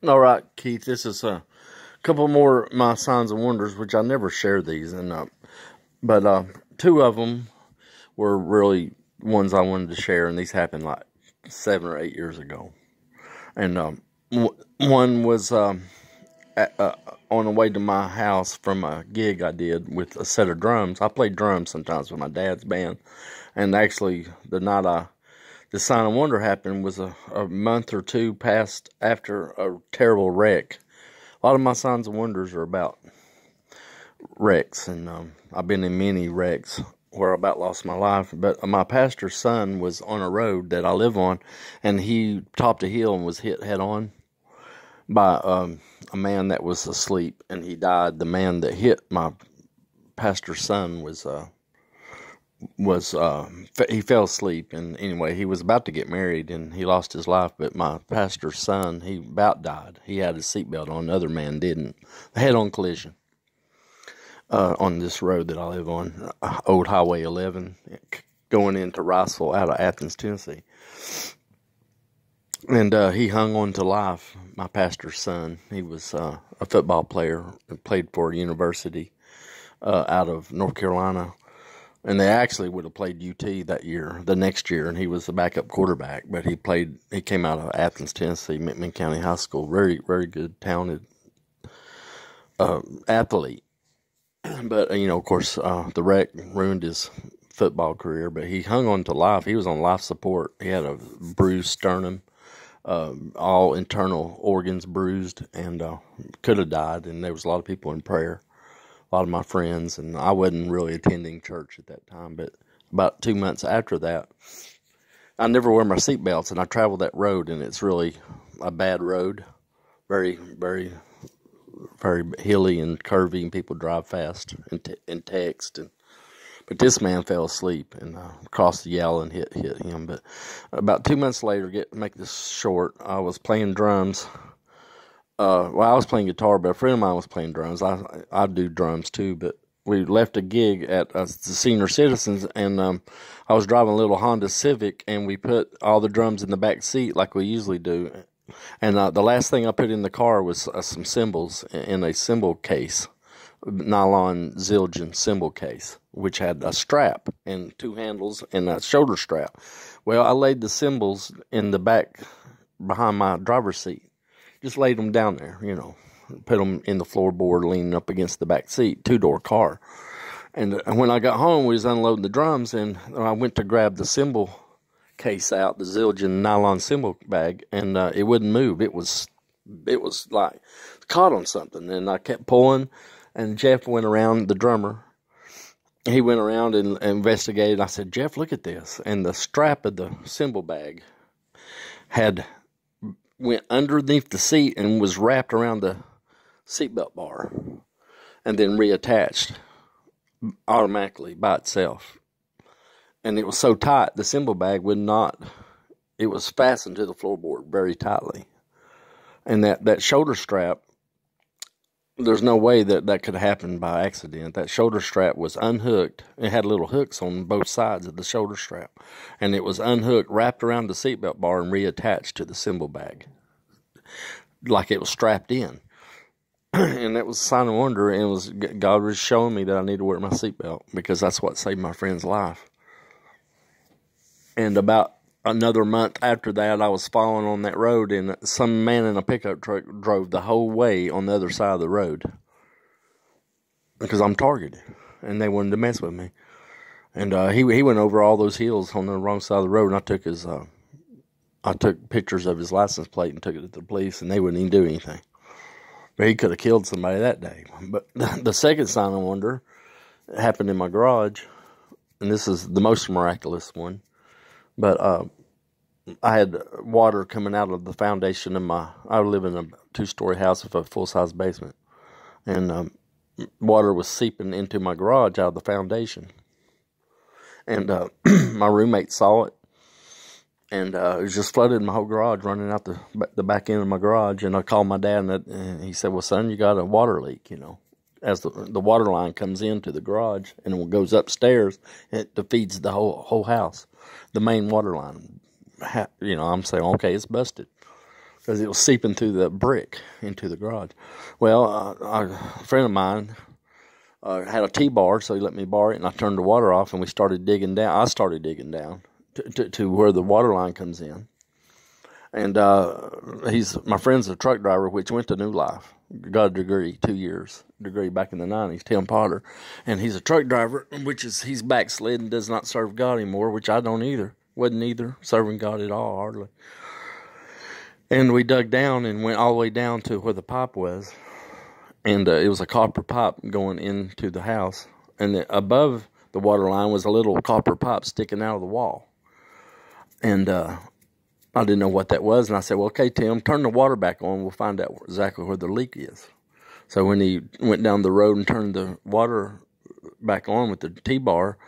All right, Keith, this is a couple more of my signs and wonders, which I never share these, but two of them were really ones I wanted to share, and these happened like 7 or 8 years ago. And one was on the way to my house from a gig I did with a set of drums. I played drums sometimes with my dad's band, and actually the night the sign of wonder happened was a month or two past after a terrible wreck. A lot of my signs and wonders are about wrecks, and I've been in many wrecks where I about lost my life. But my pastor's son was on a road that I live on, and he topped a hill and was hit head on by a man that was asleep, and he died. The man that hit my pastor's son he fell asleep, and anyway, he was about to get married, and he lost his life. But my pastor's son, he about died. He had his seatbelt on. The other man didn't. Head-on collision on this road that I live on, Old Highway 11, going into Riceville out of Athens, Tennessee. And he hung on to life, my pastor's son. He was a football player, played for a university out of North Carolina. And they actually would have played UT the next year, and he was the backup quarterback. But he came out of Athens, Tennessee, McMinn County High School. Very, very good, talented athlete. But, of course, the wreck ruined his football career, but he hung on to life. He was on life support. He had a bruised sternum, all internal organs bruised, and could have died. And there was a lot of people in prayer. A lot of my friends, and I wasn't really attending church at that time, but about 2 months after that, I never wear my seatbelts, and I travel that road, and it's really a bad road, very, very, very hilly and curvy, and people drive fast and text, but this man fell asleep and crossed the yell and hit him. But about 2 months later, make this short, I was playing drums. I was playing guitar, but a friend of mine was playing drums. I do drums too, but we left a gig at the Senior Citizens, and I was driving a little Honda Civic, and we put all the drums in the back seat like we usually do. And the last thing I put in the car was some cymbals in a cymbal case, nylon Zildjian cymbal case, which had a strap and two handles and a shoulder strap. Well, I laid the cymbals in the back behind my driver's seat. Just laid them down there, put them in the floorboard leaning up against the back seat, two-door car. And when I got home, we was unloading the drums, and I went to grab the cymbal case out, the Zildjian nylon cymbal bag, and it wouldn't move. It was like caught on something, and I kept pulling, and Jeff went around, the drummer. He went around and investigated. I said, Jeff, look at this. And the strap of the cymbal bag went underneath the seat and was wrapped around the seatbelt bar and then reattached automatically by itself. And it was so tight, the cymbal bag it was fastened to the floorboard very tightly. And that shoulder strap, there's no way that could happen by accident. That shoulder strap was unhooked. It had little hooks on both sides of the shoulder strap. And it was unhooked, wrapped around the seatbelt bar, and reattached to the cymbal bag, like it was strapped in. And that was a sign of wonder, and God was showing me that I need to wear my seatbelt, because that's what saved my friend's life. And about another month after that, I was following on that road, and some man in a pickup truck drove the whole way on the other side of the road, because I'm targeted, and they wanted to mess with me. And he went over all those hills on the wrong side of the road, and I took pictures of his license plate and took it to the police, and they wouldn't even do anything. But he could have killed somebody that day. But the second sign of wonder happened in my garage, and this is the most miraculous one. But I had water coming out of the foundation of I live in a 2-story house with a full-size basement. And water was seeping into my garage out of the foundation. And my roommate saw it. And it was just flooded my whole garage, running out the back end of my garage. And I called my dad, and he said, well, son, you got a water leak, As the water line comes into the garage and it goes upstairs, it feeds the whole house. The main water line, I'm saying, okay, it's busted. because it was seeping through the brick into the garage. Well, a friend of mine had a T-bar, so he let me borrow it, and I turned the water off, and we started digging down. I started digging down to where the water line comes in. And my friend's a truck driver, which went to New Life, got a degree, 2 years degree back in the 90s, Tim Potter. And he's a truck driver, he's backslid and does not serve God anymore, which I don't either. Wasn't either serving God at all, hardly. And we dug down and went all the way down to where the pipe was. And it was a copper pipe going into the house. And above the water line was a little copper pipe sticking out of the wall. And I didn't know what that was. And I said, well, okay, Tim, turn the water back on. We'll find out exactly where the leak is. So when he went down the road and turned the water back on with the T-bar,